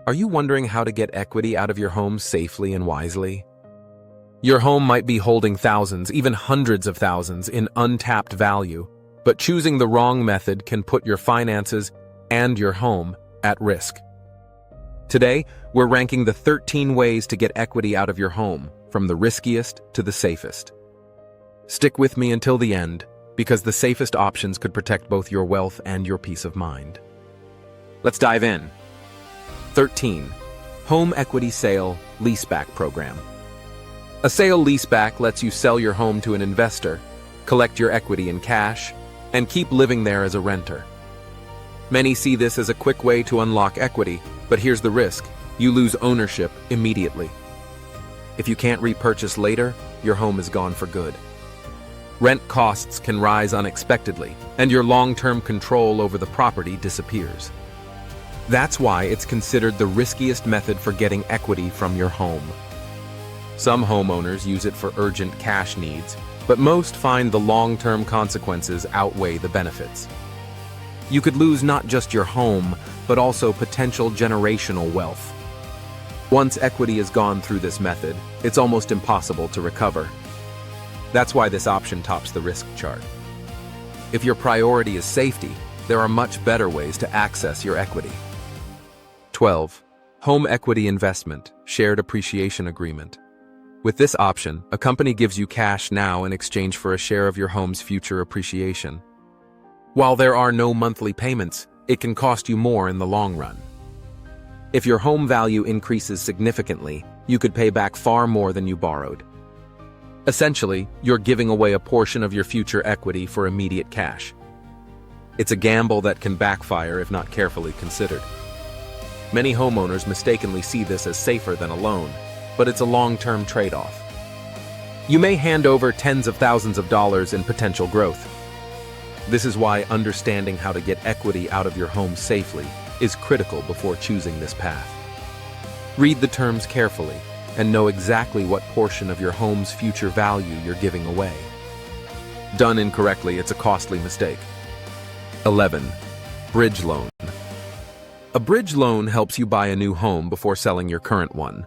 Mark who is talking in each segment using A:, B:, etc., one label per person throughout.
A: Are you wondering how to get equity out of your home safely and wisely? Your home might be holding thousands, even hundreds of thousands, in untapped value, but choosing the wrong method can put your finances and your home at risk. Today, we're ranking the 13 ways to get equity out of your home, from the riskiest to the safest. Stick with me until the end, because the safest options could protect both your wealth and your peace of mind. Let's dive in. 13. Home Equity Sale Leaseback Program. A sale leaseback lets you sell your home to an investor, collect your equity in cash, and keep living there as a renter. Many see this as a quick way to unlock equity, but here's the risk: you lose ownership immediately. If you can't repurchase later, your home is gone for good. Rent costs can rise unexpectedly, and your long-term control over the property disappears. That's why it's considered the riskiest method for getting equity from your home. Some homeowners use it for urgent cash needs, but most find the long-term consequences outweigh the benefits. You could lose not just your home, but also potential generational wealth. Once equity is gone through this method, it's almost impossible to recover. That's why this option tops the risk chart. If your priority is safety, there are much better ways to access your equity. 12. Home Equity Investment Shared Appreciation Agreement. With this option, a company gives you cash now in exchange for a share of your home's future appreciation. While there are no monthly payments, it can cost you more in the long run. If your home value increases significantly, you could pay back far more than you borrowed. Essentially, you're giving away a portion of your future equity for immediate cash. It's a gamble that can backfire if not carefully considered. Many homeowners mistakenly see this as safer than a loan, but it's a long-term trade-off. You may hand over tens of thousands of dollars in potential growth. This is why understanding how to get equity out of your home safely is critical before choosing this path. Read the terms carefully and know exactly what portion of your home's future value you're giving away. Done incorrectly, it's a costly mistake. 11. Bridge loan. A bridge loan helps you buy a new home before selling your current one.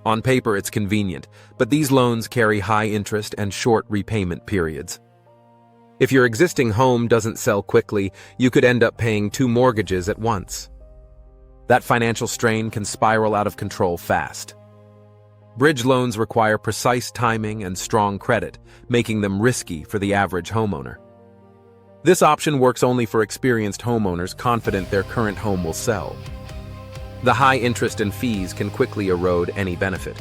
A: On paper, it's convenient, but these loans carry high interest and short repayment periods. If your existing home doesn't sell quickly, you could end up paying 2 mortgages at once. That financial strain can spiral out of control fast. Bridge loans require precise timing and strong credit, making them risky for the average homeowner. This option works only for experienced homeowners confident their current home will sell. The high interest and fees can quickly erode any benefit.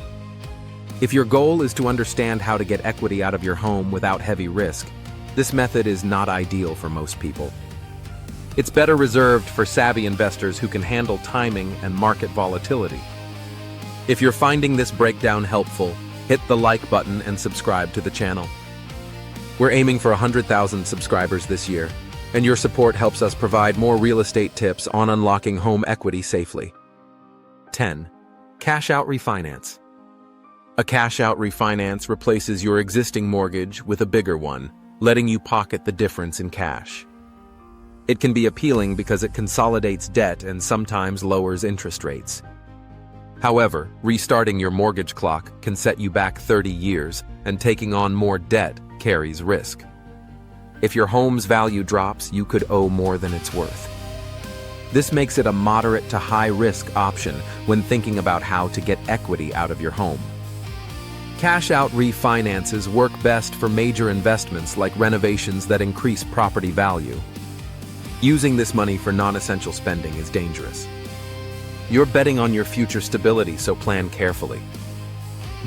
A: If your goal is to understand how to get equity out of your home without heavy risk, this method is not ideal for most people. It's better reserved for savvy investors who can handle timing and market volatility. If you're finding this breakdown helpful, hit the like button and subscribe to the channel. We're aiming for 100,000 subscribers this year, and your support helps us provide more real estate tips on unlocking home equity safely. 10. Cash-out refinance. A cash-out refinance replaces your existing mortgage with a bigger one, letting you pocket the difference in cash. It can be appealing because it consolidates debt and sometimes lowers interest rates. However, restarting your mortgage clock can set you back 30 years, and taking on more debt carries risk. If your home's value drops, you could owe more than it's worth. This makes it a moderate to high-risk option when thinking about how to get equity out of your home. Cash-out refinances work best for major investments like renovations that increase property value. Using this money for non-essential spending is dangerous. You're betting on your future stability, so plan carefully.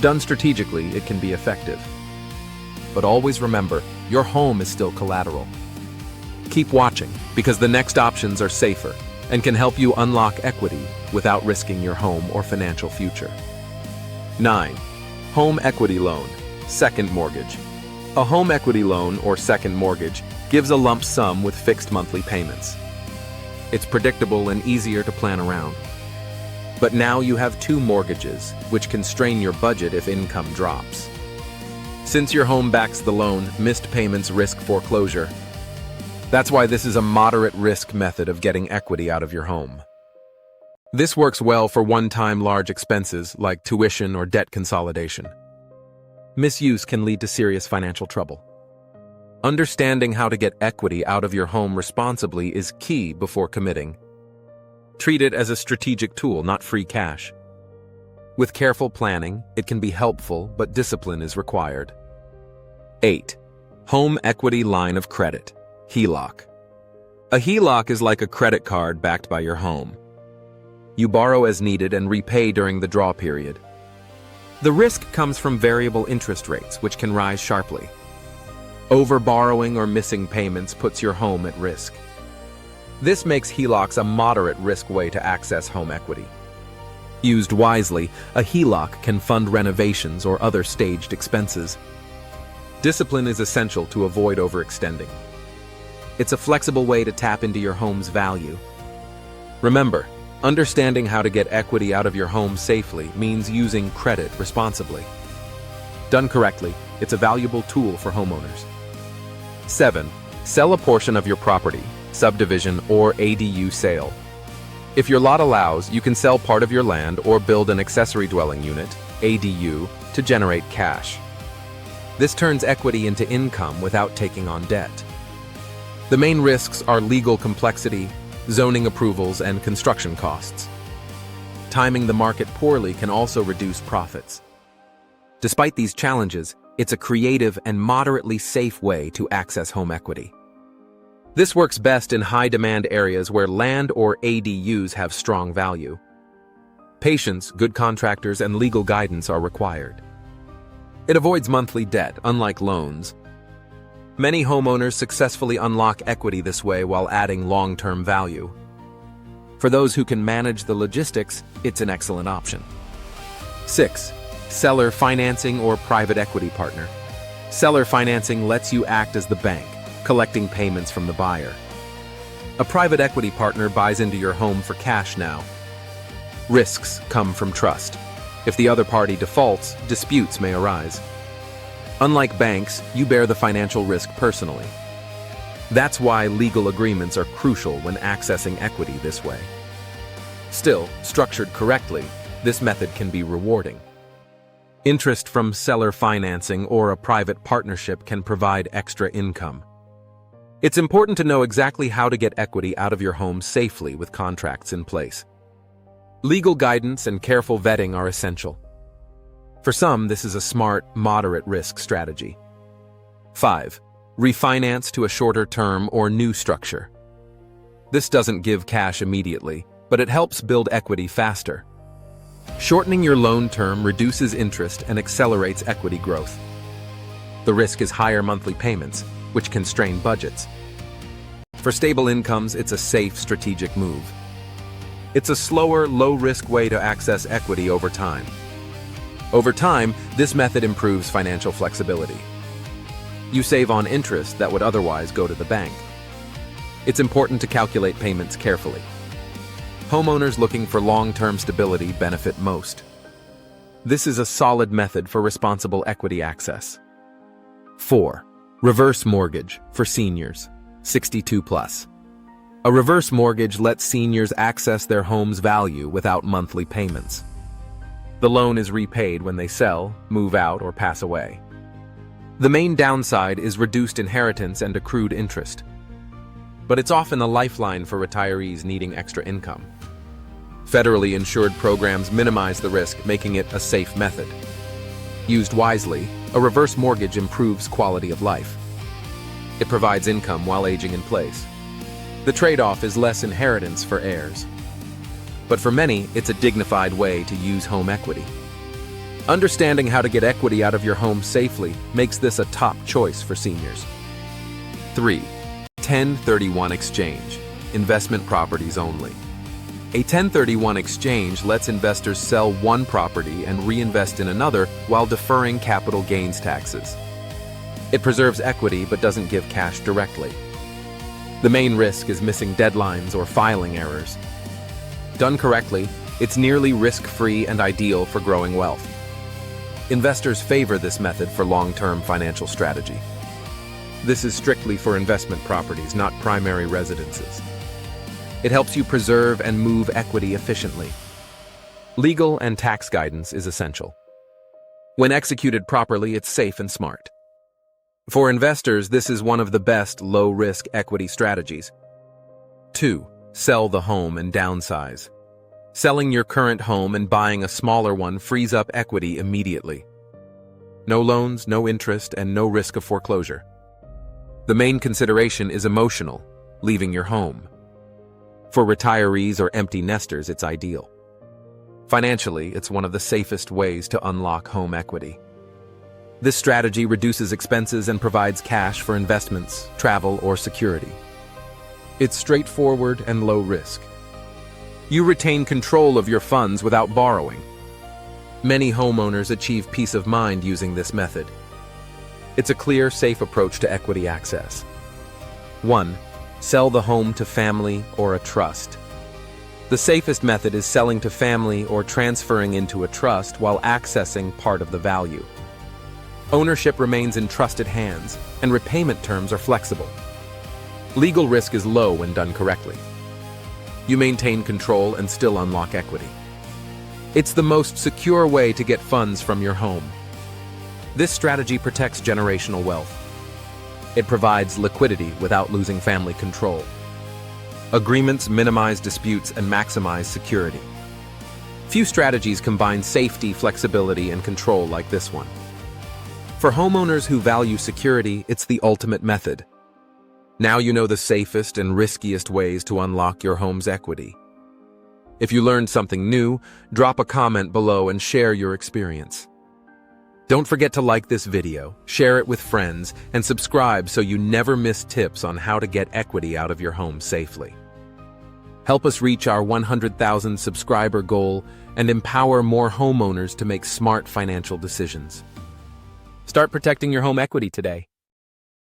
A: Done strategically, it can be effective. But always remember, your home is still collateral. Keep watching, because the next options are safer and can help you unlock equity without risking your home or financial future. 9. Home Equity Loan, Second Mortgage. A home equity loan or second mortgage gives a lump sum with fixed monthly payments. It's predictable and easier to plan around. But now you have 2 mortgages, which can strain your budget if income drops. Since your home backs the loan, missed payments risk foreclosure. That's why this is a moderate risk method of getting equity out of your home. This works well for one-time large expenses like tuition or debt consolidation. Misuse can lead to serious financial trouble. Understanding how to get equity out of your home responsibly is key before committing. Treat it as a strategic tool, not free cash. With careful planning, it can be helpful, but discipline is required. 8. Home Equity Line of Credit, HELOC. A HELOC is like a credit card backed by your home. You borrow as needed and repay during the draw period. The risk comes from variable interest rates, which can rise sharply. Overborrowing or missing payments puts your home at risk. This makes HELOCs a moderate risk way to access home equity. Used wisely, a HELOC can fund renovations or other staged expenses. Discipline is essential to avoid overextending. It's a flexible way to tap into your home's value. Remember, understanding how to get equity out of your home safely means using credit responsibly. Done correctly, it's a valuable tool for homeowners. 7. Sell a portion of your property, subdivision, or ADU sale. If your lot allows, you can sell part of your land or build an accessory dwelling unit, ADU, to generate cash. This turns equity into income without taking on debt. The main risks are legal complexity, zoning approvals, and construction costs. Timing the market poorly can also reduce profits. Despite these challenges, it's a creative and moderately safe way to access home equity. This works best in high-demand areas where land or ADUs have strong value. Patience, good contractors, and legal guidance are required. It avoids monthly debt, unlike loans. Many homeowners successfully unlock equity this way while adding long-term value. For those who can manage the logistics, it's an excellent option. 6. Seller financing or private equity partner. Seller financing lets you act as the bank, collecting payments from the buyer. A private equity partner buys into your home for cash now. Risks come from trust. If the other party defaults, disputes may arise. Unlike banks, you bear the financial risk personally. That's why legal agreements are crucial when accessing equity this way. Still, structured correctly, this method can be rewarding. Interest from seller financing or a private partnership can provide extra income. It's important to know exactly how to get equity out of your home safely with contracts in place. Legal guidance and careful vetting are essential. For some, this is a smart, moderate risk strategy. 5. Refinance to a shorter term or new structure. This doesn't give cash immediately, but it helps build equity faster. Shortening your loan term reduces interest and accelerates equity growth. The risk is higher monthly payments, which can strain budgets. For stable incomes, it's a safe, strategic move. It's a slower, low-risk way to access equity over time. Over time, this method improves financial flexibility. You save on interest that would otherwise go to the bank. It's important to calculate payments carefully. Homeowners looking for long-term stability benefit most. This is a solid method for responsible equity access. 4. Reverse mortgage for seniors, 62+. A reverse mortgage lets seniors access their home's value without monthly payments. The loan is repaid when they sell, move out, or pass away. The main downside is reduced inheritance and accrued interest. But it's often a lifeline for retirees needing extra income. Federally insured programs minimize the risk, making it a safe method. Used wisely, a reverse mortgage improves quality of life. It provides income while aging in place. The trade-off is less inheritance for heirs. But for many, it's a dignified way to use home equity. Understanding how to get equity out of your home safely makes this a top choice for seniors. 3. 1031 exchange, investment properties only. A 1031 exchange lets investors sell one property and reinvest in another while deferring capital gains taxes. It preserves equity but doesn't give cash directly. The main risk is missing deadlines or filing errors. Done correctly, it's nearly risk-free and ideal for growing wealth. Investors favor this method for long-term financial strategy. This is strictly for investment properties, not primary residences. It helps you preserve and move equity efficiently. Legal and tax guidance is essential. When executed properly, it's safe and smart. For investors, this is one of the best low-risk equity strategies. 2. Sell the home and downsize. Selling your current home and buying a smaller one frees up equity immediately. No loans, no interest, and no risk of foreclosure. The main consideration is emotional, leaving your home. For retirees or empty nesters, it's ideal. Financially, it's one of the safest ways to unlock home equity. This strategy reduces expenses and provides cash for investments, travel, or security. It's straightforward and low risk. You retain control of your funds without borrowing. Many homeowners achieve peace of mind using this method. It's a clear, safe approach to equity access. 1. Sell the home to family or a trust. The safest method is selling to family or transferring into a trust while accessing part of the value. Ownership remains in trusted hands, and repayment terms are flexible. Legal risk is low when done correctly. You maintain control and still unlock equity. It's the most secure way to get funds from your home. This strategy protects generational wealth. It provides liquidity without losing family control. Agreements minimize disputes and maximize security. Few strategies combine safety, flexibility, and control like this one. For homeowners who value security, it's the ultimate method. Now you know the safest and riskiest ways to unlock your home's equity. If you learned something new, drop a comment below and share your experience. Don't forget to like this video, share it with friends, and subscribe so you never miss tips on how to get equity out of your home safely. Help us reach our 100,000 subscriber goal and empower more homeowners to make smart financial decisions. Start protecting your home equity today.